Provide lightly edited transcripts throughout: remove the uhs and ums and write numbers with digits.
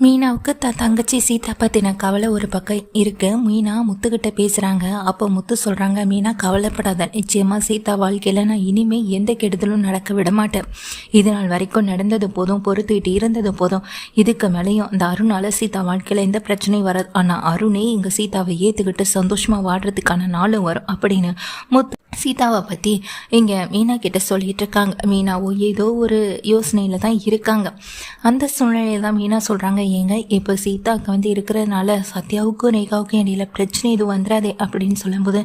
மீனாவுக்கு தங்கச்சி சீதா பற்றின கவலை ஒரு பக்கம் இருக்கு. மீனா முத்துக்கிட்ட பேசுகிறாங்க. அப்போ முத்து சொல்கிறாங்க, மீனா கவலைப்படாத, நிச்சயமாக சீதா வாழ்க்கையில் நான் இனிமேல் எந்த கெடுதலும் நடக்க விட மாட்டேன். இது நாள் வரைக்கும் நடந்தது போதும், பொறுத்துக்கிட்டு இருந்தது போதும். இதுக்கு மேலேயும் அந்த அருணால் சீதா வாழ்க்கையில் எந்த பிரச்சனையும் வராது. ஆனால் அருணே இங்கே சீதாவை ஏற்றுக்கிட்டு சந்தோஷமாக வாடுறதுக்கான நாளும் வரும் அப்படின்னு முத்து சீதாவை பற்றி இங்கே மீனா கிட்ட சொல்லிட்டு இருக்காங்க. மீனாவோ ஏதோ ஒரு யோசனையில் தான் இருக்காங்க. அந்த சூழ்நிலையில் தான் மீனா சொல்கிறாங்க, ஏங்க இப்போ சீதாவுக்கு இருக்கிறதுனால சத்யாவுக்கும் ரேகாவுக்கும் இடையில பிரச்சனை எதுவும் வந்துடாதே அப்படின்னு சொல்லும்போது,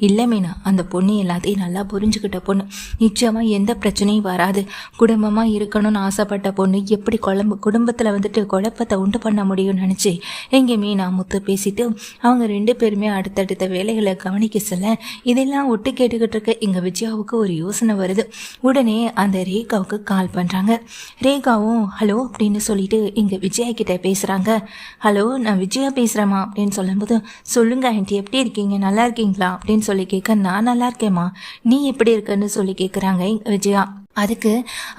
இல்லை மீனா, அந்த பொண்ணு எல்லாத்தையும் நல்லா புரிஞ்சுக்கிட்ட பொண்ணு, நிச்சயமாக எந்த பிரச்சனையும் வராது. குடும்பமாக இருக்கணும்னு ஆசைப்பட்ட பொண்ணு எப்படி குடும்பத்தில் குழப்பத்தை உண்டு பண்ண முடியும்னு நினச்சி இங்கே மீனா முத்து பேசிட்டு அவங்க ரெண்டு பேருமே அடுத்தடுத்த வேலைகளை கவனிக்க சொல்ல, இதெல்லாம் ஒட்டு கேட்டுக்கிட்டு இருக்க இங்கே விஜயாவுக்கு ஒரு யோசனை வருது. உடனே அந்த ரேகாவுக்கு கால் பண்ணுறாங்க. ரேகாவும் ஹலோ அப்படின்னு சொல்லிட்டு இங்கே விஜயா கிட்ட பேசுகிறாங்க. ஹலோ, நான் விஜயா பேசுகிறேம்மா அப்படின்னு சொல்லும்போது, சொல்லுங்க ஆண்டி, எப்படி இருக்கீங்க, நல்லா இருக்கீங்களா அப்படின்னு சொல்லி கேட்க, நான் நல்லா இருக்கேம்மா, நீ எப்படி இருக்கன்னு சொல்லி கேட்குறாங்க விஜயா. அதுக்கு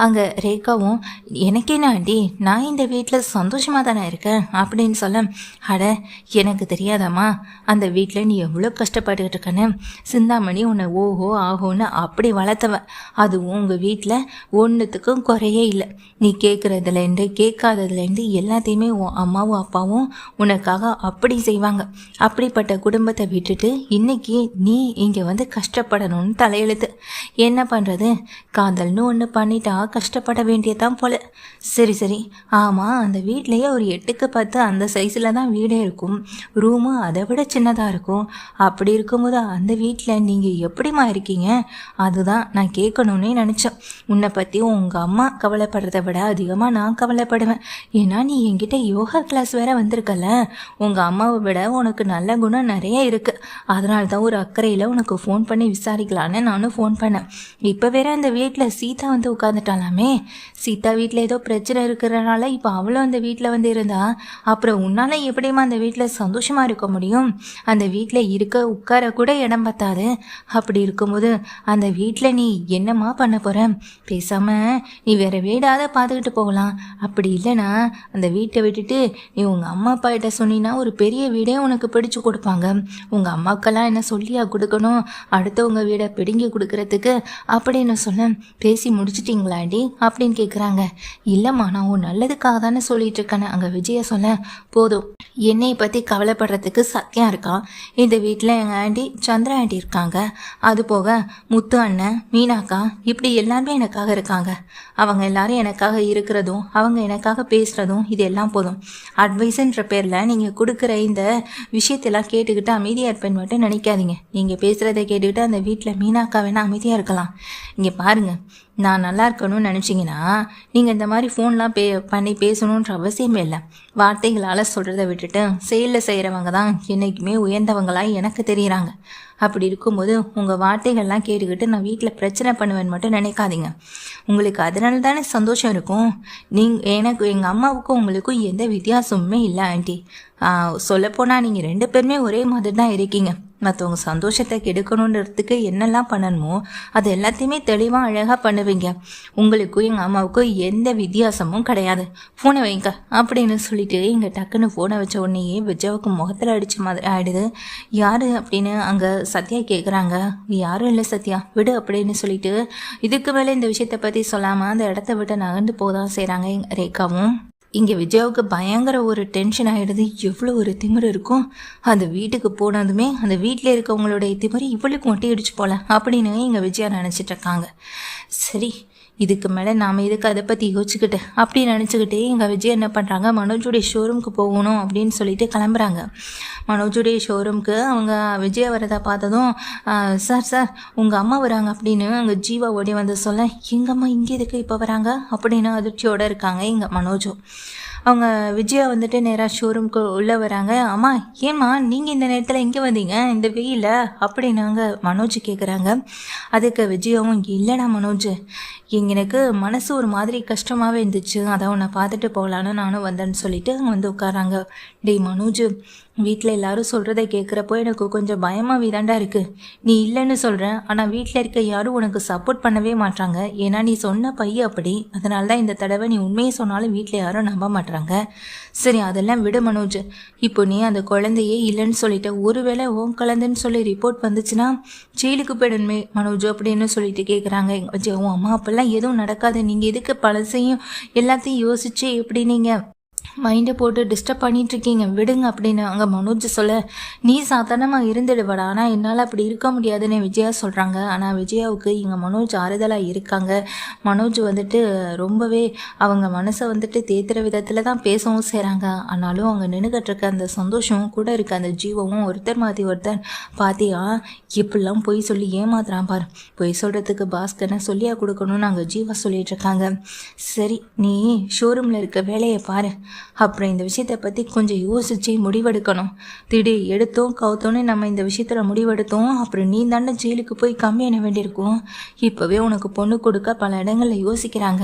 அங்கே ரேகாவும், எனக்கேனா ஆண்டி, நான் இந்த வீட்டில் சந்தோஷமாக தானே இருக்கேன் அப்படின்னு சொல்ல, அட எனக்கு தெரியாதாம்மா, அந்த வீட்டில் நீ எவ்வளோ கஷ்டப்பட்டுக்கிட்டு இருக்கன்னு. சிந்தாமணி உன்னை ஓஹோ ஆஹோன்னு அப்படி வளர்த்தவ. அதுவும் உங்கள் வீட்டில் ஒன்றுத்துக்கும் குறையே இல்லை. நீ கேட்குறதுலேருந்து கேட்காததுலேருந்து எல்லாத்தையுமே உன் அம்மாவும் அப்பாவும் உனக்காக அப்படி செய்வாங்க. அப்படிப்பட்ட குடும்பத்தை விட்டுட்டு இன்னைக்கு நீ இங்கே கஷ்டப்படணும்னு தலையெழுத்து. என்ன பண்ணுறது, காதல்னு ஒன்று பண்ணிட்டா கஷ்டப்பட வேண்டியதான் போல. சரி சரி, ஆமாம், அந்த வீட்லேயே ஒரு 8க்கு 10 அந்த சைஸில் தான் வீடே இருக்கும். ரூமும் அதை விட சின்னதாக இருக்கும். அப்படி இருக்கும்போது அந்த வீட்டில் நீங்கள் எப்படிமா இருக்கீங்க? அதுதான் நான் கேட்கணுன்னே நினச்சேன். உன்னை பற்றி உங்கள் அம்மா கவலைப்படுறத விட அதிகமாக நான் கவலைப்படுவேன். ஏன்னா நீ என்கிட்ட யோகா கிளாஸ் வேற வந்திருக்கல. உங்கள் அம்மாவை விட உனக்கு நல்ல குணம் நிறைய இருக்குது. அதனால தான் ஒரு அக்கறையில் உனக்கு ஃபோன் பண்ணி விசாரிக்கலான்னு நானும் ஃபோன் பண்ணேன். இப்போ வேற அந்த வீட்டில் சீதா உட்காந்துட்டாலாமே. சீதா வீட்டில் ஏதோ பிரச்சனை இருக்கிறனால இப்போ அவளும் அந்த வீட்டில் இருந்தா அப்புறம் உன்னால எப்படிமா அந்த வீட்டில் சந்தோஷமாக இருக்க முடியும்? அந்த வீட்டில் உட்கார கூட இடம் பத்தாது. அப்படி இருக்கும்போது அந்த வீட்டில் நீ என்னம்மா பண்ண போற? பேசாம நீ வேற வீடாத பார்த்துக்கிட்டு போகலாம். அப்படி இல்லைன்னா அந்த வீட்டை விட்டுட்டு நீ உங்கள் அம்மா அப்பா கிட்ட சொன்னீன்னா ஒரு பெரிய வீடே உனக்கு பிடிச்சு கொடுப்பாங்க. உங்கள் அம்மாக்கெல்லாம் என்ன சொல்லியா கொடுக்கணும் அடுத்தவங்க வீடை பிடுங்கி கொடுக்கறதுக்கு அப்படின்னு சொல்ல, பேசி முடிச்சிட்டிங்களாண்டி அப்படின்னு கேட்குறாங்க. இல்லைம்மா, நான் உன் நல்லதுக்காக தானே சொல்லிட்டு இருக்கேன்னு அங்கே விஜயா சொல்ல, போதும், என்னையை பற்றி கவலைப்படுறதுக்கு சத்தியம் இருக்கான். இந்த வீட்டில் எங்கள் ஆண்டி சந்திரா ஆண்டி இருக்காங்க. அது போக முத்து அண்ணன், மீனாக்கா, இப்படி எல்லாருமே எனக்காக இருக்காங்க. அவங்க எல்லாரும் எனக்காக இருக்கிறதும் அவங்க எனக்காக பேசுகிறதும் இது எல்லாம் போதும். அட்வைஸுன்ற பேரில் நீங்கள் கொடுக்குற இந்த விஷயத்தெல்லாம் கேட்டுக்கிட்டு அமைதியாக இருப்பேன்னு மட்டும் நினைக்காதீங்க. நீங்கள் பேசுகிறத கேட்டுக்கிட்டு அந்த வீட்டில் மீனாக்கா வேணால் அமைதியாக இருக்கலாம். இங்கே பாருங்கள், நான் நல்லா இருக்கணும்னு நினச்சிங்கன்னா நீங்கள் இந்த மாதிரி ஃபோன்லாம் பண்ணி பேசணுன்ற அவசியமே இல்லை. வார்த்தைகளால் சொல்கிறத விட்டுட்டு செயலில் செய்கிறவங்க தான் என்றைக்குமே உயர்ந்தவங்களாக எனக்கு தெரியுறாங்க. அப்படி இருக்கும்போது உங்கள் வார்த்தைகள்லாம் கேட்டுக்கிட்டு நான் வீட்டில் பிரச்சனை பண்ணுவேன்னு மட்டும் நினைக்காதீங்க. உங்களுக்கு அதனால தானே சந்தோஷம் இருக்கும். எனக்கு எங்கள் அம்மாவுக்கும் உங்களுக்கும் எந்த வித்தியாசமுமே இல்லை ஆண்டி. சொல்லப்போனால் நீங்கள் 2 பேருமே ஒரே மாதிரி தான் இருக்கீங்க. மற்றவங்க சந்தோஷத்தை கெடுக்கணுன்றதுக்கு என்னெல்லாம் பண்ணணுமோ அது எல்லாத்தையுமே தெளிவாக அழகாக பண்ணுவீங்க. உங்களுக்கும் எங்கள் அம்மாவுக்கும் எந்த வித்தியாசமும் கிடையாது. ஃபோனை வைங்க அப்படின்னு சொல்லிட்டு இங்கே டக்குன்னு ஃபோனை வச்ச உடனேயே விஜயாவுக்கு முகத்தில் அடித்த மாதிரி ஆகிடுது. யார் அப்படின்னு அங்கே சத்யா கேட்குறாங்க. யாரும் இல்லை சத்யா, விடு அப்படின்னு சொல்லிட்டு இதுக்கு மேலே இந்த விஷயத்தை பற்றி சொல்லாமல் அந்த இடத்த விட்டு நகர்ந்து போதான் செய்கிறாங்க ரேகாவும். இங்கே விஜயாவுக்கு பயங்கர ஒரு டென்ஷன் ஆகிடுது. எவ்வளோ ஒரு திமிரு இருக்கும். அந்த வீட்டுக்கு போனதுமே அந்த வீட்டில் இருக்கவங்களுடைய திமிரு இவளுக்கு ஒட்டிடுச்சு போல அப்படின்னு இங்கே விஜயா நினச்சிட்டு இருக்காங்க. சரி, இதுக்கு மேலே நாம் இதுக்கு அதை பற்றி யோசிச்சுக்கிட்டு அப்படி நினச்சிக்கிட்டே எங்கள் விஜய் என்ன பண்ணுறாங்க, மனோஜுடைய ஷோரூமுக்கு போகணும் அப்படின்னு சொல்லிட்டு கிளம்புறாங்க. மனோஜுடைய ஷோரூமுக்கு அவங்க விஜய் வரதை பார்த்ததும், சார் உங்கள் அம்மா வராங்க அப்படின்னு அங்கே ஜீவா ஓடி வந்து சொல்ல, எங்கள் அம்மா இங்கே எதுக்கு இப்போ வராங்க அப்படின்னு அதிர்ச்சியோடு இருக்காங்க இங்கே மனோஜும். அவங்க விஜயா நேராக ஷோரூமுக்கு உள்ளே வராங்க. அம்மா, ஏம்மா நீங்கள் இந்த நேரத்தில் இங்கே வந்தீங்க இந்த வெயில அப்படின்னு அங்கே மனோஜ் கேட்குறாங்க. அதுக்கு விஜயாவும் இல்லைடா மனோஜ், எனக்கு மனசு ஒரு மாதிரி கஷ்டமாகவே இருந்துச்சு, அதான் உன்னை பார்த்துட்டு போகலான்னு நானும் வந்தேன்னு சொல்லிட்டு அங்கே வந்து உட்காராங்க. டேய் மனோஜ், வீட்டில் எல்லாரும் சொல்கிறத கேட்குறப்போ எனக்கு கொஞ்சம் பயமாகவே தாண்டா இருக்குது. நீ இல்லைன்னு சொல்கிறேன், ஆனால் வீட்டில் இருக்க யாரும் உனக்கு சப்போர்ட் பண்ணவே மாட்டாங்க. ஏன்னா நீ சொன்ன பையன் அப்படி. அதனால தான் இந்த தடவை நீ உண்மையை சொன்னாலும் வீட்டில் யாரும் நம்ப மாட்டாங்க. சரி அதெல்லாம் விடு மனோஜ், இப்போ நீ அந்த குழந்தையே இல்லைன்னு சொல்லிட்ட, ஒருவேளை உன் குழந்தைன்னு சொல்லி ரிப்போர்ட் வந்துச்சுன்னா ஜெயிலுக்கு போயிடணுமே மனோஜ் அப்படின்னு சொல்லிட்டு கேட்குறாங்க. உன் அம்மா அப்பெல்லாம் எதுவும் நடக்காது, நீங்கள் எதுக்கு பழசையும் எல்லாத்தையும் யோசிச்சு எப்படி நீங்கள் மைண்டை போட்டு டிஸ்டர்ப் பண்ணிகிட்ருக்கீங்க, விடுங்க அப்படின்னு அங்கே மனோஜ் சொல்ல, நீ சாதாரணமாக இருந்துடுவாடா, ஆனால் என்னால் அப்படி இருக்க முடியாதுன்னு விஜயா சொல்கிறாங்க. ஆனால் விஜயாவுக்கு இங்கே மனோஜ் ஆறுதலாக இருக்காங்க. மனோஜ் வந்துட்டு ரொம்பவே அவங்க மனசை வந்துட்டு தேத்துற விதத்தில் தான் பேசவும் செய்கிறாங்க. ஆனாலும் அவங்க நின்றுக்கிட்டு அந்த சந்தோஷமும் கூட இருக்குது. அந்த ஜீவமும் ஒருத்தர் மாற்றி ஒருத்தர் பார்த்தியா இப்படிலாம் பொய் சொல்லி ஏமாத்துறான் பாரு, பொய் சொல்கிறதுக்கு பாஸ்கர்னை சொல்லியா கொடுக்கணும்னு அங்கே ஜீவா சொல்லிகிட்ருக்காங்க. சரி நீ ஷோரூமில் இருக்க வேலையை பாரு, அப்புறம் இந்த விஷயத்தை பற்றி கொஞ்சம் யோசிச்சு முடிவெடுக்கணும். திடீர் எடுத்தோம் கவுத்தோன்னு நம்ம இந்த விஷயத்தில் முடிவெடுத்தோம், அப்புறம் நீ தானே ஜெயிலுக்கு போய் கம்மி பண்ண வேண்டியிருக்கும். இப்போவே உனக்கு பொண்ணு கொடுக்க பல இடங்களில் யோசிக்கிறாங்க.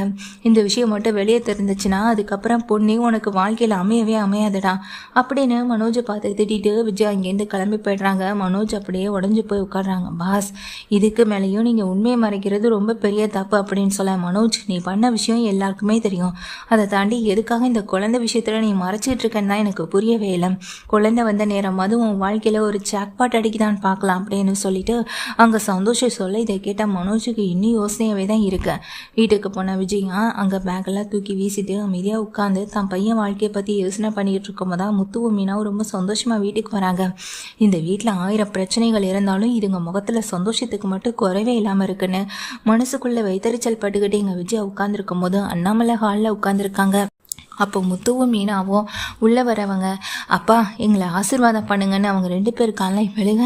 இந்த விஷயம் மட்டும் வெளியே தெரிஞ்சிச்சுன்னா அதுக்கப்புறம் பொண்ணே உனக்கு வாழ்க்கையில் அமையவே அமையாதுடா அப்படின்னு மனோஜை பார்த்து திட்டிட்டு விஜயா இங்கேருந்து கிளம்பி போய்ட்றாங்க. மனோஜ் அப்படியே உடஞ்சி போய் உட்காடுறாங்க. பாஸ், இதுக்கு மேலேயும் நீங்கள் உண்மையை மறைக்கிறது ரொம்ப பெரிய தப்பு அப்படின்னு சொல்ல, மனோஜ் நீ பண்ண விஷயம் எல்லாருக்குமே தெரியும், அதை தாண்டி எதுக்காக இந்த குழந்தை விஷயத்தில் நீ மறைச்சிட்டு இருக்கன்னு தான் எனக்கு புரியவே இல்லை. குழந்தை வந்த நேரம் அதுவும் உன் வாழ்க்கையில் ஒரு ஜாக்பாட் அடிக்குதான்னு பார்க்கலாம் அப்படின்னு சொல்லிட்டு அங்கே சந்தோஷம் சொல்ல, இதை கேட்டால் மனோஜுக்கு இன்னும் யோசனையாகவே தான் இருக்கு. வீட்டுக்கு போன விஜயா அங்கே பேக்கெல்லாம் தூக்கி வீசிட்டு அமைதியாக உட்காந்து தன் பையன் வாழ்க்கையை பற்றி யோசனை பண்ணிகிட்டு இருக்கும்போது தான் முத்துவும் மீனாவும் ரொம்ப சந்தோஷமாக வீட்டுக்கு வராங்க. இந்த வீட்டில் 1000 பிரச்சனைகள் இருந்தாலும் இதுங்க முகத்தில் சந்தோஷத்துக்கு மட்டும் குறைவே இல்லாமல் இருக்குன்னு மனசுக்குள்ளே வைத்தறிச்சல் பட்டுக்கிட்டு எங்கள் விஜயா உட்காந்துருக்கும் போது அண்ணாமலை ஹாலில் உட்காந்துருக்காங்க. அப்போ முத்துவும் மீனாவும் உள்ளே வரவங்க, அப்பா எங்களை ஆசீர்வாதம் பண்ணுங்கன்னு அவங்க 2 பேர் காலைல விழுக,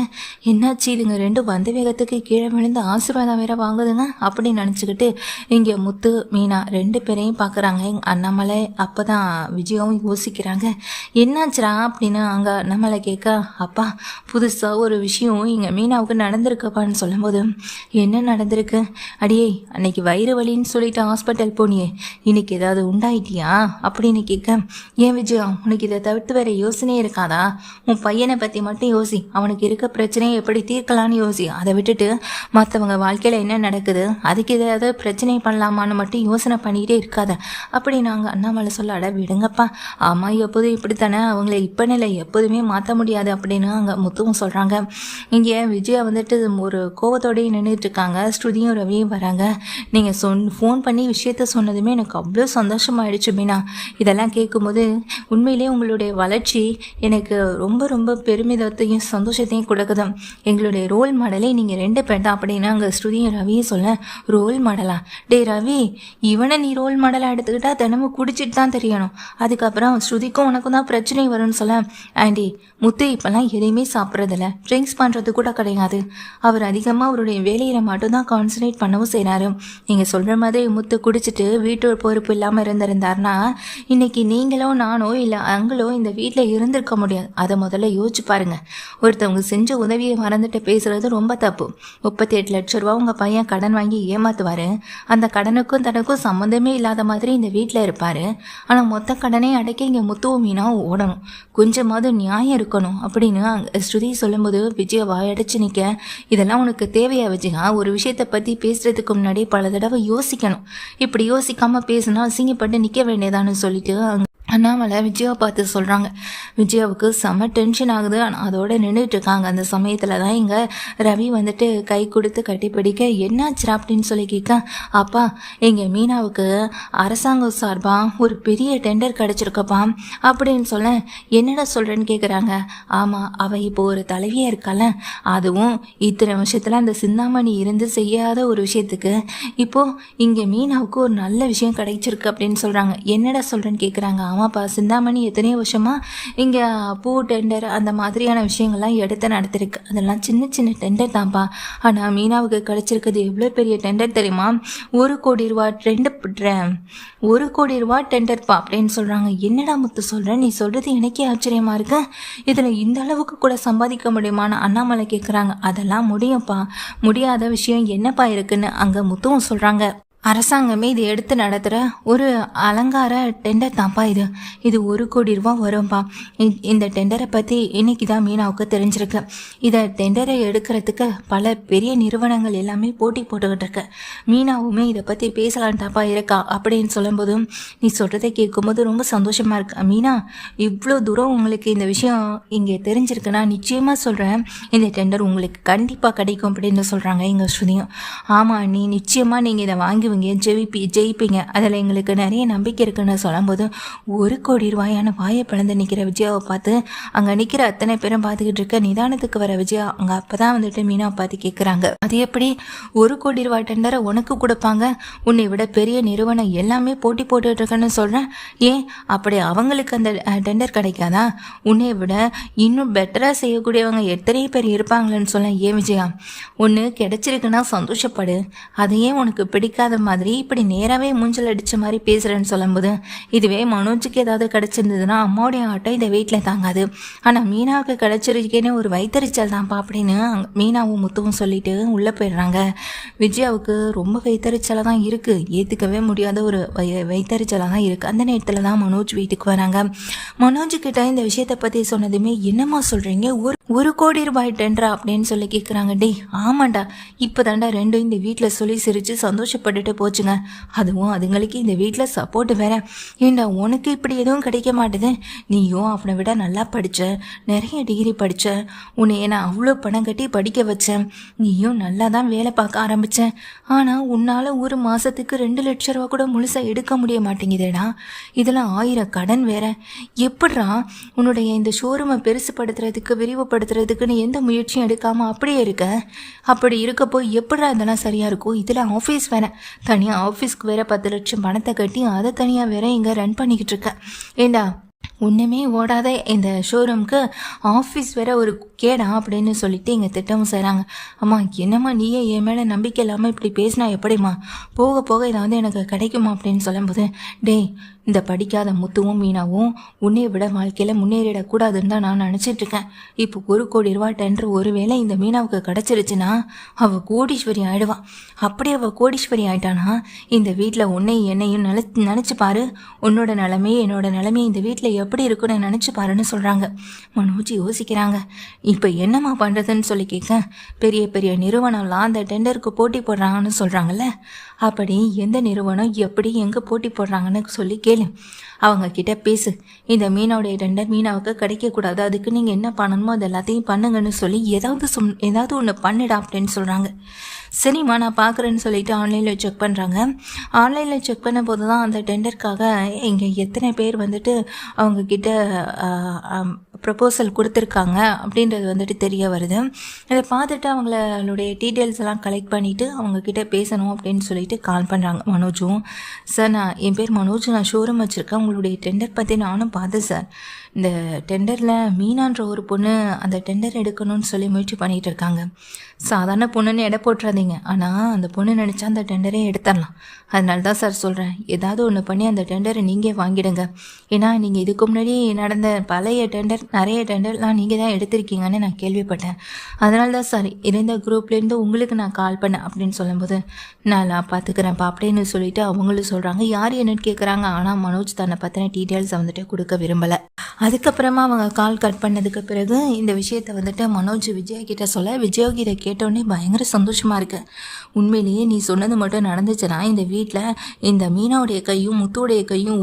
என்னாச்சு இதுங்க 2 வந்த வேகத்துக்கு கீழே விழுந்து ஆசீர்வாதம் வேற வாங்குதுங்க அப்படின்னு நினச்சிக்கிட்டு இங்கே முத்து மீனா 2 பேரையும் பார்க்குறாங்க. எங்கள் அண்ணாமலை அப்போ தான் விஜயாவும் யோசிக்கிறாங்க, என்னாச்சுரா அப்படின்னு அங்கே அண்ணாமலை கேட்க, அப்பா புதுசாக ஒரு விஷயம் இங்கே மீனாவுக்கு நடந்திருக்குப்பான்னு சொல்லும்போது, என்ன நடந்திருக்கு? அடியே அன்னைக்கு வயிறு வலின்னு சொல்லிட்டு ஹாஸ்பிட்டல் போனியே, இன்னைக்கு ஏதாவது உண்டாயிட்டியா அப்படின்னு கேட்க, ஏன் விஜயா உனக்கு இதை தவிர்த்து வேற யோசனையே இருக்காதா? உன் பையனை பற்றி மட்டும் யோசி, அவனுக்கு இருக்க பிரச்சனையை எப்படி தீர்க்கலான்னு யோசி, அதை விட்டுட்டு மற்றவங்க வாழ்க்கையில் என்ன நடக்குது அதுக்கு ஏதாவது பிரச்சனை பண்ணலாமான்னு மட்டும் யோசனை பண்ணிக்கிட்டே இருக்காத அப்படி நாங்கள் அண்ணாமலை சொல்ல, அட விடுங்கப்பா, ஆமாம் எப்போதும் இப்படித்தானே, அவங்கள இப்போ நிலை எப்போதுமே மாற்ற முடியாது அப்படின்னு அங்கே முத்துவும் சொல்கிறாங்க. இங்கே விஜயா வந்துட்டு ஒரு கோவத்தோடய நின்றுட்டு இருக்காங்க. ஸ்ருதியும் ரவியும் வராங்க. நீங்கள் ஃபோன் பண்ணி விஷயத்த சொன்னதுமே எனக்கு அவ்வளோ சந்தோஷமாயிடுச்சு மீனா, இதெல்லாம் கேட்கும்போது உண்மையிலே உங்களுடைய வளர்ச்சி எனக்கு ரொம்ப ரொம்ப பெருமிதத்தையும் சந்தோஷத்தையும் கொடுக்குது. எங்களுடைய ரோல் மாடலே நீங்கள் 2 பேர் தான் அப்படின்னு அங்கே ஸ்ருதியும் ரவியும் சொல்ல, ரோல் மாடலா? டே ரவி, இவனை நீ ரோல் மாடலாக எடுத்துக்கிட்டா தினமும் குடிச்சிட்டு தான் தெரியணும், அதுக்கப்புறம் ஸ்ருதிக்கும் உனக்கும் தான் பிரச்சனை வரும்னு சொல்ல, ஆண்டி முத்து இப்போல்லாம் எதையுமே சாப்பிட்றதில்ல, ட்ரிங்க்ஸ் பண்ணுறது கூட கிடையாது, அவர் அதிகமாக அவருடைய வேலையில் மட்டும்தான் கான்சன்ட்ரேட் பண்ணவும் செய்கிறாரு. நீங்கள் சொல்கிற மாதிரி முத்து குடிச்சிட்டு வீட்டு பொறுப்பு இல்லாமல் இருந்திருந்தாருன்னா இன்னைக்கு நீங்களோ நானோ இல்லை அங்களோ இந்த வீட்டில் இருந்திருக்க முடியாது. அதை முதல்ல யோசிச்சு பாருங்க. ஒருத்தவங்க செஞ்ச உதவியை மறந்துட்டு பேசுறது ரொம்ப தப்பு. 38 லட்சம் ரூபா உங்கள் பையன் கடன் வாங்கி ஏமாத்துவார். அந்த கடனுக்கும் தனக்கும் சம்மந்தமே இல்லாத மாதிரி இந்த வீட்டில் இருப்பார். ஆனால் மொத்த கடனை அடைக்க இங்கே முத்துவும் மீனாவும் ஓடணும். கொஞ்சமாவது நியாயம் இருக்கணும் அப்படின்னு ஸ்ருதி சொல்லும்போது விஜயா வாயடைச்சு நிற்க, இதெல்லாம் உனக்கு தேவையா விஜயா? ஒரு விஷயத்தை பற்றி பேசுறதுக்கு முன்னாடி பல தடவை யோசிக்கணும். இப்படி யோசிக்காமல் பேசினா அசிங்கப்பட்டு நிற்க வேண்டியதான்னு சொல்லிட்டு அண்ணாமலை விஜயாவை பார்த்து சொல்கிறாங்க. விஜயாவுக்கு செம்ம டென்ஷன் ஆகுது. ஆனால் அதோடு நின்றுட்டு இருக்காங்க. அந்த சமயத்தில் தான் இங்கே ரவி வந்துட்டு கை கொடுத்து கட்டி பிடிக்க, என்னாச்சுரா அப்படின்னு சொல்லி கேட்க, அப்பா எங்கள் மீனாவுக்கு அரசாங்கம் சார்பாக ஒரு பெரிய டெண்டர் கிடச்சிருக்கப்பா அப்படின்னு சொல்ல, என்னடா சொல்கிறேன்னு கேட்குறாங்க. ஆமாம், அவள் இப்போ ஒரு தலைவியாக இருக்கால, அதுவும் இத்தனை விஷயத்தில் அந்த சிந்தாமணி இருந்து செய்யாத ஒரு விஷயத்துக்கு இப்போது இங்கே மீனாவுக்கு ஒரு நல்ல விஷயம் கிடைச்சிருக்கு அப்படின்னு சொல்கிறாங்க. என்னடா சொல்கிறேன்னு கேட்குறாங்க. ஆமாப்பா, சிந்தாமணி எத்தனையோ வருஷமாக இங்கே பூ டெண்டர் அந்த மாதிரியான விஷயங்கள்லாம் எடுத்து நடத்திருக்கு. அதெல்லாம் சின்ன சின்ன டெண்டர் தான்ப்பா. ஆனால் மீனாவுக்கு கிடச்சிருக்குது எவ்வளோ பெரிய டெண்டர் தெரியுமா? 1,00,00,000 ரூபா 1,00,00,000 ரூபா டெண்டர்ப்பா அப்படின்னு சொல்கிறாங்க. என்னடா முத்து சொல்கிறேன், நீ சொல்கிறது எனக்கே ஆச்சரியமாக இருக்கு. இதில் இந்த அளவுக்கு கூட சம்பாதிக்க முடியுமான்னு அண்ணாமலை கேட்குறாங்க. அதெல்லாம் முடியும்ப்பா, முடியாத விஷயம் என்னப்பா இருக்குன்னு அங்கே முத்துவும் சொல்கிறாங்க. அரசாங்கமே இது எடுத்து நடத்துகிற ஒரு அலங்கார டெண்டர் தான்ப்பா இது 1,00,00,000 ரூபா வரும்ப்பா. இந்த டெண்டரை பற்றி இன்னைக்கு தான் மீனாவுக்கு தெரிஞ்சிருக்கு. இதை டெண்டரை எடுக்கிறதுக்கு பல பெரிய நிறுவனங்கள் எல்லாமே போட்டி போட்டுக்கிட்டு இருக்கு. மீனாவுமே இதை பற்றி பேசலான்ட்டாப்பா இருக்கா அப்படின்னு சொல்லும்போதும் நீ சொல்கிறத கேட்கும்போது ரொம்ப சந்தோஷமாக இருக்கு. மீனா, இவ்வளோ தூரம் உங்களுக்கு இந்த விஷயம் இங்கே தெரிஞ்சிருக்குன்னா நிச்சயமாக சொல்கிறேன், இந்த டெண்டர் உங்களுக்கு கண்டிப்பாக கிடைக்கும் அப்படின்னு சொல்கிறாங்க எங்கள் ஸ்ருதியும். ஆமாம், நீ நிச்சயமாக நீங்கள் இதை வாங்கி ஜெயிப்பீங்க, அதில் எங்களுக்கு நிறைய நம்பிக்கை இருக்குன்னு சொல்லும்போது 1,00,00,000 ரூபாயான வாயை பிளந்து நிற்கிற விஜயாவை பார்த்து அங்கே நிற்கிற அத்தனை பேரும் பார்த்துக்கிட்டு இருக்க நிதானத்துக்கு வர விஜயா அங்கே அப்போ தான் வந்துட்டு மீனாவை பார்த்து கேட்குறாங்க, அது எப்படி 1,00,00,000 ரூபாய் டெண்டரை உனக்கு கொடுப்பாங்க? உன்னை விட பெரிய நிறுவனம் எல்லாமே போட்டி போட்டுட்ருக்குன்னு சொல்கிறேன். ஏன் அப்படி அவங்களுக்கு அந்த டெண்டர் கிடைக்காதா? உன்னை விட இன்னும் பெட்டராக செய்யக்கூடியவங்க எத்தனை பேர் இருப்பாங்களேன்னு சொல்ல. ஏன் விஜயா, ஒன்று கிடைச்சிருக்குன்னா சந்தோஷப்படு, அதையே உனக்கு பிடிக்காத மாதிரி இப்படி நேராகவே மூஞ்சல் அடித்த மாதிரி பேசுகிறேன்னு சொல்லும்போது, இதுவே மனோஜுக்கு ஏதாவது கிடச்சிருந்ததுன்னா அம்மாவுடைய ஆட்டம் இதை வீட்டில் தாங்காது. ஆனால் மீனாவுக்கு கிடச்சிருக்கேன்னு ஒரு வைத்தறிச்சல் தான்ப்பா அப்படின்னு மீனாவும் முத்துவும் சொல்லிட்டு உள்ளே போயிடுறாங்க. விஜயாவுக்கு ரொம்ப வைத்தறிச்சலாக தான் இருக்குது, ஏற்றுக்கவே முடியாத ஒரு வைத்தறிச்சலாக தான் இருக்குது. அந்த நேரத்தில் தான் மனோஜ் வீட்டுக்கு வராங்க. மனோஜுக்கிட்ட இந்த விஷயத்தை பற்றி சொன்னதுமே, என்னம்மா சொல்கிறீங்க, 1,00,00,000 ரூபாய் டெண்டரா அப்படின்னு சொல்லி கேட்குறாங்க. டேய் ஆமாண்டா, இப்போ தாண்டா ரெண்டும் இந்த வீட்டில் சொல்லி சிரித்து சந்தோஷப்பட்டுட்டு போச்சுங்க. அதுவும் அதுங்களுக்கு இந்த வீட்டில் சப்போர்ட் வேற. ஏண்டா உனக்கு இப்படி எதுவும் கிடைக்க மாட்டுது? நீயும் அவனை விட நல்லா படித்த, நிறைய டிகிரி படித்த, உன்னை நான் அவ்வளோ பணம் கட்டி படிக்க வச்சேன், நீயும் நல்லா தான் வேலை பார்க்க ஆரம்பித்தேன். ஆனால் உன்னால் ஒரு மாதத்துக்கு 2,00,000 ரூபா கூட முழுசாக எடுக்க முடிய மாட்டேங்குதேடா. இதில் 1000 கடன் வேற. எப்படிரா உன்னுடைய இந்த ஷோரூமை பெருசுப்படுத்துறதுக்கு விரிவுபடுத்துறதுக்குன்னு எந்த முயற்சியும் எடுக்காமல் அப்படியே இருக்க? அப்படி இருக்கப்போ எப்படிரா இதெல்லாம் சரியாக இருக்கும்? இதில் ஆஃபீஸ் வேற, தனியாக ஆஃபீஸ்க்கு வேற 10 லட்சம் பணத்தை கட்டி அதை தனியாக வேற இங்கே ரன் பண்ணிக்கிட்டு இருக்கேன். ஏண்டா ஒன்றுமே ஓடாத இந்த ஷோரூமுக்கு ஆஃபீஸ் வேற ஒரு கேடா அப்படின்னு சொல்லிட்டு இங்கே திட்டமும் செய்கிறாங்க. அம்மா என்னம்மா நீயே என் மேலே நம்பிக்கை இல்லாமல் இப்படி பேசினா எப்படிம்மா? போக போக இதை வந்து எனக்கு கிடைக்குமா அப்படின்னு சொல்லும்போது, டேய் இந்த படிக்காத முத்துவும் மீனாவும் உன்னை விட வாழ்க்கையில் முன்னேறிடக்கூடாதுன்னு தான் நான் நினச்சிட்ருக்கேன். இப்போ 1,00,00,000 ரூபா டெண்டர் ஒருவேளை இந்த மீனாவுக்கு கிடச்சிருச்சுன்னா அவள் கோடீஸ்வரி ஆகிடுவான். அப்படி அவள் கோடீஸ்வரி ஆகிட்டானா இந்த வீட்டில் உன்னையும் என்னையும் நினச்சி பாரு, உன்னோட நிலைமையை என்னோட நிலைமையை இந்த வீட்டில் எப்படி இருக்குன்னு நினச்சி பாருன்னு சொல்கிறாங்க. மனோஜ் யோசிக்கிறாங்க. இப்போ என்னம்மா பண்ணுறதுன்னு சொல்லி கேட்க, பெரிய பெரிய நிறுவனம்லாம் அந்த டெண்டருக்கு போட்டி போடுறாங்கன்னு சொல்கிறாங்கல்ல, அப்படி எந்த நிறுவனம் எப்படி எங்கே போட்டி போடுறாங்கன்னு சொல்லி கேளு, அவங்க கிட்ட பேசு. இந்த மீனோடைய டெண்டர் மீனாவுக்கு கிடைக்கக்கூடாது, அதுக்கு நீங்கள் என்ன பண்ணணுமோ அது எல்லாத்தையும் பண்ணுங்கன்னு சொல்லி ஏதாவது ஒன்று பண்ணிடா அப்படின்னு சொல்கிறாங்க. சரிம்மா நான் பார்க்குறேன்னு சொல்லிட்டு ஆன்லைனில் செக் பண்ணுறாங்க. ஆன்லைனில் செக் பண்ண போது தான் அந்த டெண்டருக்காக இங்கே எத்தனை பேர் வந்துட்டு அவங்கக்கிட்ட ப்ரப்போசல் கொடுத்துருக்காங்க அப்படின்றது வந்துட்டு தெரிய வருது. இதை பார்த்துட்டு அவங்களுடைய டீட்டெயில்ஸ் எல்லாம் கலெக்ட் பண்ணிவிட்டு அவங்கக்கிட்ட பேசணும் அப்படின்னு சொல்லிட்டு கால் பண்ணுறாங்க மனோஜும். சார் என் பேர் மனோஜ், நான் ஷோரூம் வச்சுருக்கேன், உங்களுடைய டெண்டர் பற்றி நானும் பார்த்தேன் சார். இந்த டெண்டரில் மீனான்ற ஒரு பொண்ணு அந்த டெண்டர் எடுக்கணும்னு சொல்லி முயற்சி பண்ணிகிட்டு இருக்காங்க. சாதாரண பொண்ணுன்னு எடை போட்டுறாதீங்க, ஆனால் அந்த பொண்ணு நினச்சா அந்த டெண்டரே எடுத்துடலாம். அதனால தான் சார் சொல்கிறேன், ஏதாவது ஒன்று பண்ணி அந்த டெண்டரை நீங்கள் வாங்கிடுங்க. ஏன்னா நீங்கள் இதுக்கு முன்னாடி நடந்த பழைய டெண்டர் நிறைய டெண்டர்லாம் நீங்கள் தான் எடுத்திருக்கீங்கன்னு நான் கேள்விப்பட்டேன். அதனால தான் சார் இருந்த குரூப்லேருந்து உங்களுக்கு நான் கால் பண்ணேன் அப்படின்னு சொல்லும்போது, நான் பார்த்துக்கிறேன்ப்பா அப்படின்னு சொல்லிட்டு அவங்களும் சொல்கிறாங்க. யார் என்னன்னு கேட்குறாங்க. ஆனால் மனோஜ் தன்னை பற்றின டீட்டெயில்ஸை வந்துட்டு கொடுக்க விரும்பலை. அதுக்கப்புறமா அவங்க கால் கட் பண்ணதுக்கு பிறகு இந்த விஷயத்தை வந்துட்டு மனோஜ் விஜயா கிட்ட சொல்ல, விஜயாவுக்கு இதை கேட்டோடனே பயங்கர சந்தோஷமாக இருக்குது. உண்மையிலேயே நீ சொன்னது மட்டும் நடந்துச்சுன்னா இந்த வீட்டில் இந்த மீனாவுடைய கையும் முத்துவுடைய கையும்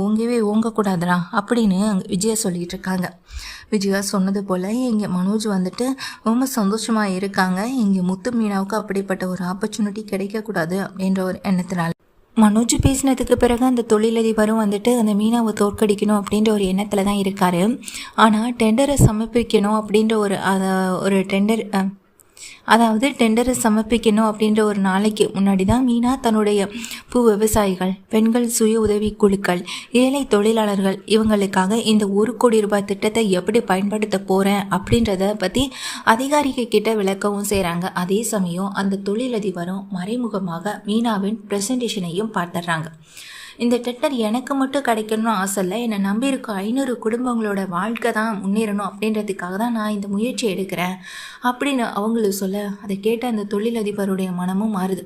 ஓங்கக்கூடாதுடா அப்படின்னு விஜயா சொல்லிகிட்டு இருக்காங்க. விஜயா சொன்னது போல் இங்கே மனோஜ் வந்துட்டு ரொம்ப சந்தோஷமாக இருக்காங்க. இங்கே முத்து மீனாவுக்கு அப்படிப்பட்ட ஒரு ஆப்பர்ச்சுனிட்டி கிடைக்கக்கூடாது அப்படின்ற ஒரு எண்ணத்தினால. மனோஜ் பேசினதுக்கு பிறகு அந்த தொழிலதிபரும் வந்துட்டு அந்த மீனாவை தோற்கடிக்கணும் அப்படின்ற ஒரு எண்ணத்தில் தான் இருக்கார். ஆனால் டெண்டரை சமர்ப்பிக்கணும் அப்படின்ற ஒரு டெண்டர் அதாவது டெண்டரை சமர்ப்பிக்கணும் அப்படின்ற ஒரு நாளைக்கு முன்னாடி தான் மீனா தன்னுடைய பூ விவசாயிகள், பெண்கள் சுய உதவி குழுக்கள், ஏழை தொழிலாளர்கள் இவங்களுக்காக இந்த 1 கோடி ரூபாய் திட்டத்தை எப்படி பயன்படுத்த போகிறேன் அப்படின்றத பற்றி அதிகாரிகள் கிட்ட விளக்கவும் செய்கிறாங்க. அதே சமயம் அந்த தொழிலதிபரும் மறைமுகமாக மீனாவின் ப்ரெசன்டேஷனையும் பார்த்துடுறாங்க. இந்த டெண்டர் எனக்கு மட்டும் கிடைக்கணும்னு ஆசை இல்லை, என்னை நம்பி இருக்க 500 குடும்பங்களோட வாழ்க்கை தான் முன்னேறணும் அப்படின்றதுக்காக தான் நான் இந்த முயற்சி எடுக்கிறேன் அப்படின்னு அவங்களும் சொல்ல, அதை கேட்ட அந்த தொழிலதிபருடைய மனமும் மாறுது.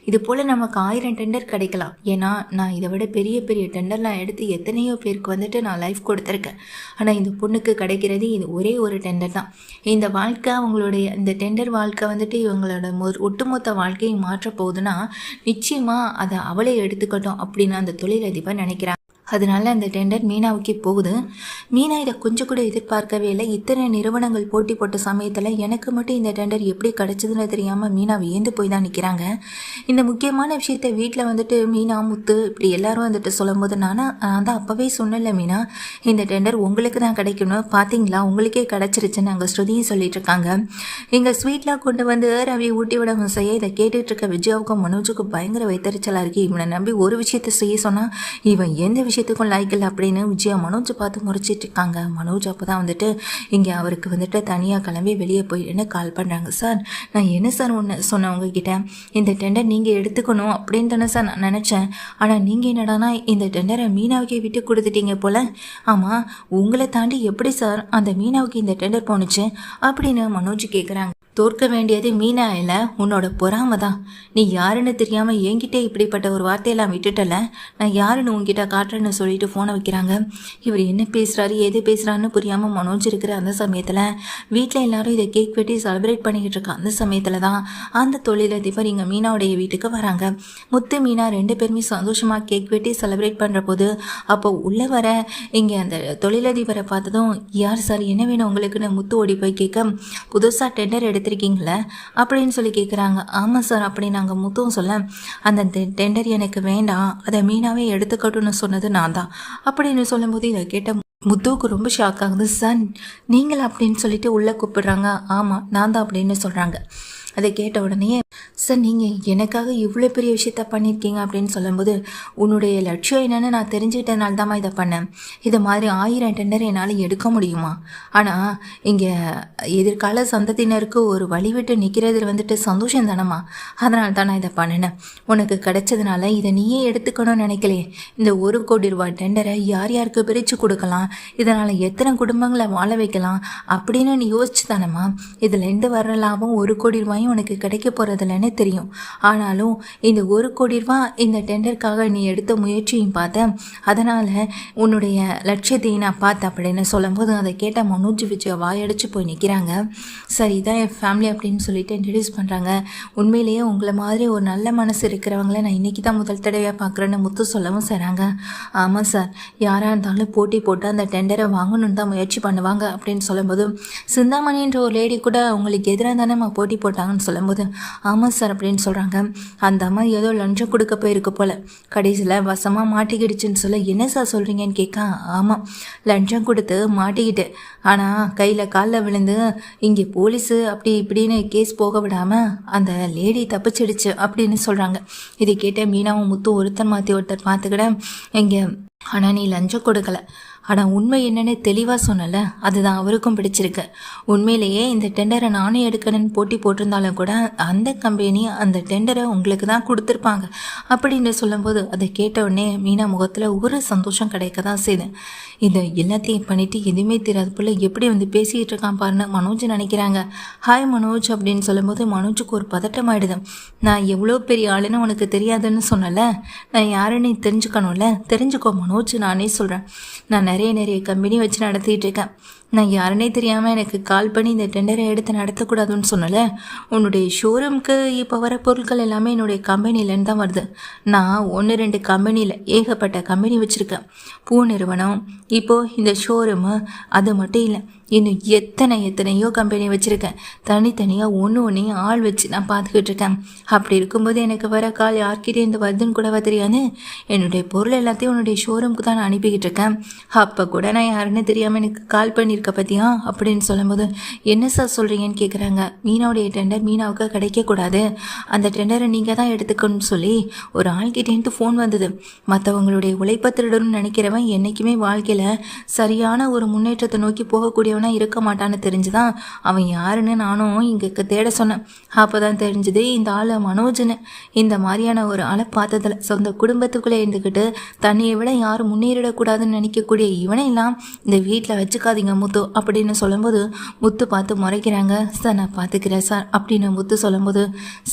இது போல் நமக்கு 1000 டெண்டர் கிடைக்கலாம், ஏன்னா நான் இதை விட பெரிய பெரிய டெண்டர்லாம் எடுத்து எத்தனையோ பேருக்கு வந்துட்டு நான் லைஃப் கொடுத்துருக்கேன். ஆனால் இந்த பொண்ணுக்கு கிடைக்கிறது இது ஒரே ஒரு டெண்டர் தான். இந்த வாழ்க்கை அவங்களுடைய இந்த டெண்டர் வாழ்க்கை வந்துட்டு இவங்களோட ஒட்டுமொத்த வாழ்க்கையை மாற்ற போகுதுன்னா நிச்சயமாக அதை அவளே எடுத்துக்கட்டும் அப்படின்னு அந்த தொழிலதிபர் நினைக்கிறாங்க. அதனால அந்த டெண்டர் மீனாவுக்கு போகுது. மீனா இதை கொஞ்சம் கூட எதிர்பார்க்கவே இல்லை. இத்தனை நிறுவனங்கள் போட்டி போட்ட சமயத்தில் எனக்கு மட்டும் இந்த டெண்டர் எப்படி கிடச்சிதுன்னு தெரியாமல் மீனா வியந்து போய் தான் நிற்கிறாங்க. இந்த முக்கியமான விஷயத்த வீட்டில் வந்துட்டு மீனா, முத்து இப்படி எல்லாரும் வந்துட்டு சொல்லும்போது நான் தான் அப்போவே சொன்னல, மீனா இந்த டெண்டர் உங்களுக்கு தான் கிடைக்கணும், பார்த்தீங்களா உங்களுக்கே கிடச்சிருச்சுன்னு அங்கே ஸ்ருதியும் சொல்லிட்டு இருக்காங்க. எங்கள் ஸ்வீட்லாம் கொண்டு வந்து ரவி ஊட்டி விட செய்ய இதை கேட்டுட்டு இருக்க விஜயாவுக்கும் மனோஜுக்கும் பயங்கர வைத்தறிச்சலாக இருக்குது. இவனை நம்பி ஒரு விஷயத்த செய்ய சொன்னால் இவன் எந்த விஷயத்துக்கும் லாய்க்கல அப்படின்னு விஜயா மனோஜ் பார்த்து முறைச்சிட்டு இருக்காங்க. மனோஜ் அப்போ தான் வந்துட்டு இங்கே அவருக்கு வந்துட்டு தனியாக கிளம்பி வெளியே போயிட்டுன்னு கால் பண்ணுறாங்க. சார், நான் என்ன சார் ஒன்று சொன்னேன் உங்ககிட்ட, இந்த டெண்டர் நீங்கள் எடுத்துக்கணும் அப்படின்னு தானே சார் நான் நினச்சேன். ஆனால் நீங்கள் என்னடானா இந்த டெண்டரை மீனாவுக்கே விட்டு கொடுத்துட்டீங்க போல். ஆமாம், உங்களை தாண்டி எப்படி சார் அந்த மீனாவுக்கு இந்த டெண்டர் போணுச்சு அப்படின்னு மனோஜ் கேட்குறாங்க. தோற்க வேண்டியது மீனா இல்லை, உன்னோட பொறாமை தான். நீ யாருன்னு தெரியாமல் என்கிட்ட இப்படிப்பட்ட ஒரு வார்த்தையெல்லாம் விட்டுட்டல, நான் யாருன்னு உங்ககிட்ட காட்டுறேன்னு சொல்லிட்டு ஃபோனை வைக்கிறாங்க. இவர் என்ன பேசுகிறாரு எது பேசுகிறான்னு புரியாமல் மனோஜ் இருக்கிற அந்த சமயத்தில் வீட்டில் எல்லாரும் இதை கேக் வெட்டி செலிப்ரேட் பண்ணிக்கிட்டு இருக்க அந்த சமயத்தில் தான் அந்த தொழிலதிபர் இங்கே மீனாவுடைய வீட்டுக்கு வராங்க. முத்து மீனா 2 பேருமே சந்தோஷமாக கேக் வெட்டி செலிப்ரேட் பண்ணுற போது அப்போ உள்ளே வர இங்கே அந்த தொழிலதிபரை பார்த்ததும், யார் சார் என்ன வேணும் உங்களுக்குன்னு முத்து ஓடி போய் கேட்க, புதுசாக டெண்டர் எடுத்திருக்கீங்களே அப்படின்னு சொல்லி கேட்குறாங்க. ஆமாம் சார் அப்படின்னு நாங்கள் முத்துவும் சொல்ல, அந்த டெண்டர் எனக்கு வேண்டாம், அதை மீனாவே எடுத்துக்கட்டும்னு சொன்னது நான் தான் அப்படின்னு சொல்லும்போது இதை கேட்ட முத்துவுக்கு ரொம்ப ஷாக் ஆகுது. சார் நீங்கள் அப்படின்னு சொல்லிட்டு உள்ளே கூப்பிடுறாங்க. ஆமாம் நான் தான் அப்படின்னு சொல்கிறாங்க. அதை கேட்ட உடனே, சார் நீங்கள் எனக்காக இவ்வளோ பெரிய விஷயத்த பண்ணியிருக்கீங்க அப்படின்னு சொல்லும்போது, உன்னுடைய லட்சியம் என்னென்னு நான் தெரிஞ்சுக்கிட்டனால தான்மா இதை பண்ணேன். இது மாதிரி 1000 டெண்டர் என்னால் எடுக்க முடியுமா? ஆனால் இங்கே எதிர்கால சந்ததியினருக்கு ஒரு வழிவிட்டு நிற்கிறதுல வந்துட்டு சந்தோஷம் தானம்மா, அதனால தான் நான் இதை பண்ணினேன். உனக்கு கிடைச்சதுனால இதை நீயே எடுத்துக்கணும்னு நினைக்கலையே. இந்த 1 கோடி ரூபாய் டெண்டரை யார் யாருக்கு பிரித்து கொடுக்கலாம், இதனால் எத்தனை குடும்பங்களை வாழ வைக்கலாம் அப்படின்னு நீ யோசிச்சு தானம்மா இதில் எந்த வர லாபம் 1 கோடி ரூபாயும் உனக்கு கிடைக்க போகிறதில்லன்னு தெரியும். ஆனாலும் இந்த 1 கோடி ரூபாய் இந்த டெண்டருக்காக நீ எடுத்த முயற்சியும் பார்த்தேன், அதனால் உன்னுடைய லட்சியத்தையும் நான் பார்த்தேன் அப்படின்னு சொல்லும்போது அதை கேட்ட மனோஜ் விஜய் வாயடிச்சு போய் நிற்கிறாங்க. சரி, இதான் என் ஃபேமிலி அப்படின்னு சொல்லிட்டு இன்ட்ரடியூஸ் பண்ணுறாங்க. உண்மையிலேயே உங்களை மாதிரி ஒரு நல்ல மனசு இருக்கிறவங்கள நான் இன்றைக்கி தான் முதல் தடவையாக பார்க்குறேன்னு முத்து சொல்லவும் செய்கிறாங்க. ஆமாம் சார், யாராக இருந்தாலும் போட்டி போட்டு அந்த டெண்டரை வாங்கணுன்னு தான் முயற்சி பண்ணுவாங்க அப்படின்னு சொல்லும்போது, சிந்தாமணின்ற ஒரு லேடி கூட உங்களுக்கு எதிராக தானே போட்டி போட்டாங்க சொல்லும்போது, ஆமாம் சார் அப்படின்னு சொல்கிறாங்க. அந்த அம்மா ஏதோ லஞ்சம் கொடுக்க போயிருக்கு போல், கடைசியில் வசமாக மாட்டிக்கிடுச்சுன்னு சொல்ல, என்ன சார் சொல்கிறீங்கன்னு கேட்க, ஆமாம் லஞ்சம் கொடுத்து மாட்டிக்கிட்டு, ஆனால் கையில் காலில் விழுந்து இங்கே போலீஸு அப்படி இப்படின்னு கேஸ் போக விடாமல் அந்த லேடி தப்பிச்சிடுச்சு அப்படின்னு சொல்கிறாங்க. இதை கேட்ட மீனாவும் முத்து ஒருத்தர் மாற்றி ஒருத்தர் பார்த்துக்கிட, இங்கே ஆனால் நீ லஞ்சம் கொடுக்கல, ஆனால் உண்மை என்னன்னு தெளிவாக சொன்னல, அதுதான் அவருக்கும் பிடிச்சிருக்கு. உண்மையிலேயே இந்த டெண்டரை நானே எடுக்கணும்னு போட்டி போட்டிருந்தாலும் கூட அந்த கம்பெனி அந்த டெண்டரை உங்களுக்கு தான் கொடுத்துருப்பாங்க அப்படின்னு சொல்லும்போது அதை கேட்ட உடனே மீனா முகத்தில் ஒரு சந்தோஷம் கிடைக்க தான் செய்யுது. இதை எல்லாத்தையும் பண்ணிவிட்டு எதுவுமே தெரியாது போல் எப்படி வந்து பேசிகிட்டு இருக்கான் பாருன்னு மனோஜ் நினைக்கிறாங்க. ஹாய் மனோஜ் அப்படின்னு சொல்லும்போது மனோஜுக்கு ஒரு பதட்டம் ஆகிடுது. நான் எவ்வளோ பெரிய ஆளுன்னு உனக்கு தெரியாதுன்னு சொன்னல, நான் யாருன்னு தெரிஞ்சுக்கணும்ல, தெரிஞ்சுக்கோ மனோஜ், நானே சொல்கிறேன். நான் நிறைய கம்பெனி வச்சு நடத்திட்டு இருக்கேன். நான் யாருன்னே தெரியாமல் எனக்கு கால் பண்ணி இந்த டெண்டரை எடுத்து நடத்தக்கூடாதுன்னு சொன்னல, உன்னுடைய ஷோரூமுக்கு இப்போ வர பொருட்கள் எல்லாமே என்னுடைய கம்பெனிலேருந்து தான் வருது. நான் 1-2 கம்பெனியில் ஏகப்பட்ட கம்பெனி வச்சுருக்கேன். பூ நிறுவனம், இப்போது இந்த ஷோரூமு, அது மட்டும் இல்லை இன்னும் எத்தனையோ கம்பெனி வச்சுருக்கேன். தனித்தனியாக ஒன்றையும் ஆள் வச்சு நான் பார்த்துக்கிட்டு இருக்கேன். அப்படி இருக்கும்போது எனக்கு வர கால் யார்கிட்டே இந்த வருதுன்னு கூடவா தெரியாது? என்னுடைய பொருள் எல்லாத்தையும் உன்னுடைய ஷோரூமுக்கு தான் நான் அனுப்பிக்கிட்டு இருக்கேன். அப்போ கூட நான் யாருன்னு தெரியாமல் எனக்கு கால் பண்ணியிருக்க பார்த்தியா அப்படின்னு சொல்லும்போது, என்ன சார் சொல்கிறீங்கன்னு கேட்குறாங்க. மீனாவுடைய டெண்டர் மீனாவுக்கு கிடைக்கக்கூடாது, அந்த டெண்டரை நீங்கள் தான் எடுத்துக்கணும்னு சொல்லி ஒரு ஆள்கிட்டேன்ட்டு ஃபோன் வந்தது. மற்றவங்களுடைய உழைப்பை திருடணும்னு நினைக்கிறவன் என்றைக்குமே வாழ்க்கையில் சரியான ஒரு முன்னேற்றத்தை நோக்கி போகக்கூடியவனாக இருக்க மாட்டான்னு தெரிஞ்சுதான் அவன் யாருன்னு நானும் இங்கே தேட சொன்னேன். அப்போ தான் தெரிஞ்சுது இந்த ஆள் மனோஜ்னு. இந்த மாதிரியான ஒரு ஆளை பார்த்ததில் சொந்த குடும்பத்துக்குள்ளே இருந்துக்கிட்டு தன்னையை விட யாரும் முன்னேறிடக்கூடாதுன்னு நினைக்கக்கூடிய இவனை எல்லாம் இந்த வீட்டில் வச்சுக்காதீங்க முத்து அப்படின்னு சொல்லும்போது முத்து பார்த்து முறைக்கிறாங்க. சார் நான் பார்த்துக்கிறேன் சார் அப்படின்னு முத்து சொல்லும்போது,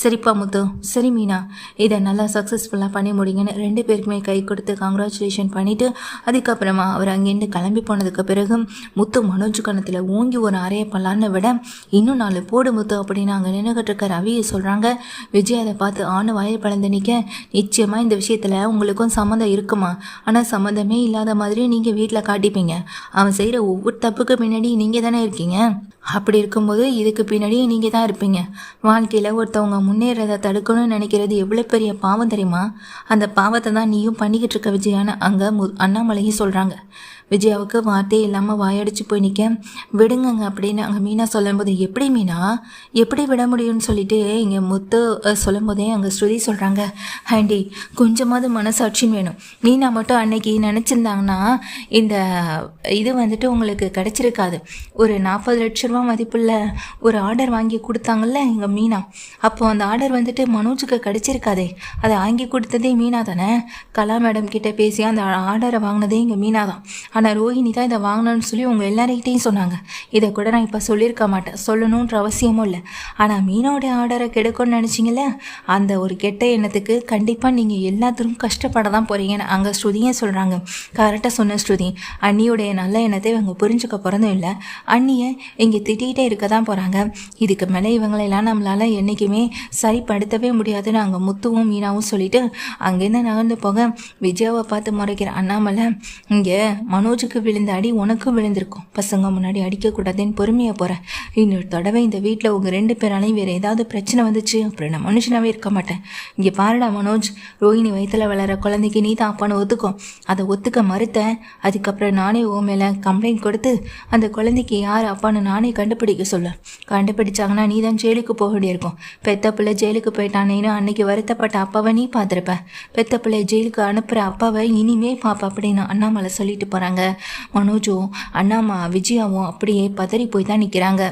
சரிப்பா முத்து, சரி மீனா, இதை நல்லா சக்ஸஸ்ஃபுல்லாக பண்ணி முடிங்கன்னு 2 பேருக்குமே கை கொடுத்து கங்க்ராச்சுலேஷன் பண்ணிவிட்டு அதுக்கப்புறமா அவர் அங்கேருந்து கிளம்பி போனதுக்கு பிறகு முத்து மனோஜ் கணத்தில் ஓங்கி ஒரு அறைய பல்லான்னு விட, இன்னும் 4 போடு முத்து அப்படின்னு அங்கே நின்றுகிட்டு இருக்க ரவியை சொல்கிறாங்க. விஜய் அதை பார்த்து ஆணு வாயை பழந்து நிற்க, நிச்சயமாக இந்த விஷயத்தில் உங்களுக்கும் சம்மந்தம் இருக்குமா? ஆனால் சம்மந்தமே இல்லாத மாதிரி நீங்கள் வீட்டில் காட்டிப்பீங்க. அவன் செய்கிற ஒவ்வொரு தப்புக்கு பின்னாடி நீங்கள் தானே இருக்கீங்க. அப்படி இருக்கும்போது இதுக்கு பின்னாடியே நீங்கள் தான் இருப்பீங்க. வாழ்க்கையில் ஒருத்தவங்க முன்னேறதை தடுக்கணும்னு நினைக்கிறது எவ்வளோ பெரிய பாவம் தெரியுமா? அந்த பாவத்தை தான் நீயும் பண்ணிக்கிட்டு இருக்க விஜயான்னு அங்கே அண்ணாமலையும் சொல்கிறாங்க. விஜயாவுக்கு வார்த்தையே இல்லாமல் வாயடிச்சு போய் நிற்க, விடுங்கங்க அப்படின்னு அங்கே மீனா சொல்லும்போது, எப்படி மீனா எப்படி விட முடியும்னு சொல்லிட்டு இங்கே முத்து சொல்லும் போதே அங்கே ஸ்ருதி சொல்கிறாங்க, ஆண்டி கொஞ்சமாவது மனசாட்சின்னு வேணும். மீனா மட்டும் அன்னைக்கு நினச்சிருந்தாங்கன்னா இந்த இது வந்துட்டு உங்களுக்கு கிடச்சிருக்காது. ஒரு 40 லட்ச ரூபா மதிப்புள்ள ஒரு ஆர்டர் வாங்கி கொடுத்தாங்கல்ல எங்கள் மீனா, அப்போது அந்த ஆர்டர் வந்துட்டு மனோஜுக்கு கிடச்சிருக்காதே. அதை வாங்கி கொடுத்ததே மீனா தானே. கலா மேடம் கிட்டே பேசி அந்த ஆர்டரை வாங்கினதே இங்கே மீனா தான். ஆனால் ரோஹிணி தான் இதை வாங்கணும்னு சொல்லி உங்கள் எல்லார்கிட்டையும் சொன்னாங்க. இதை கூட நான் இப்போ சொல்லியிருக்க மாட்டேன், சொல்லணுன்ற அவசியமும் இல்லை. ஆனால் மீனோடைய ஆர்டரை கெடுக்கணும்னு நினச்சிங்களே, அந்த ஒரு கெட்ட எண்ணத்துக்கு கண்டிப்பாக நீங்கள் எல்லாத்துக்கும் கஷ்டப்பட தான் போகிறீங்கன்னு அங்கே ஸ்ருதியும் சொல்கிறாங்க. கரெக்டாக சொன்ன ஸ்ருதி, அண்ணியோடைய நல்ல எண்ணத்தை இவங்க புரிஞ்சுக்க பிறந்தும் இல்லை. அண்ணியை இங்கே திட்டிகிட்டே இருக்க தான் போகிறாங்க. இதுக்கு மேலே இவங்களெல்லாம் நம்மளால் என்றைக்குமே சரிப்படுத்தவே முடியாதுன்னு அங்கே முத்துவும் மீனாவும் சொல்லிவிட்டு அங்கேருந்து நகர்ந்து போக விஜயாவை பார்த்து முறைக்கிற அண்ணாமலை, இங்கே மனோஜுக்கு விழுந்த அடி உனக்கும் விழுந்திருக்கும். பசங்க முன்னாடி அடிக்கக்கூடாதுன்னு பொறுமையாக போகிறேன். இன்னொரு தடவை இந்த வீட்டில் உங்கள் 2 பேராலையும் வேறு ஏதாவது பிரச்சனை வந்துச்சு அப்புறம் நான் மனுஷனாகவே இருக்க மாட்டேன். இங்கே பாருடா மனோஜ், ரோஹிணி வயிற்றில் வளர குழந்தைக்கு நீ தான் அப்பான்னு ஒத்துக்கும். அதை ஒத்துக்க மறுத்தேன். அதுக்கப்புறம் நானே உன் மேலே கம்ப்ளைண்ட் கொடுத்து அந்த குழந்தைக்கு யார் அப்பான்னு நானே கண்டுபிடிக்க சொல்ல. கண்டுபிடிச்சாங்கன்னா நீ தான் ஜெயிலுக்கு போக வேண்டியிருக்கும். பெத்த பிள்ளை ஜெயிலுக்கு போயிட்டானேன்னு அன்னைக்கு வருத்தப்பட்ட அப்பாவை நீ பார்த்துருப்ப. பெத்த பிள்ளை ஜெயிலுக்கு அனுப்புகிற அப்பாவை இனிமே பாப்பா அப்படின்னு அண்ணாமலை சொல்லிட்டு போகிறாங்க. மனோஜும் விஜயாவும் அப்படியே பதறி போய் தான் நிற்கிறாங்க.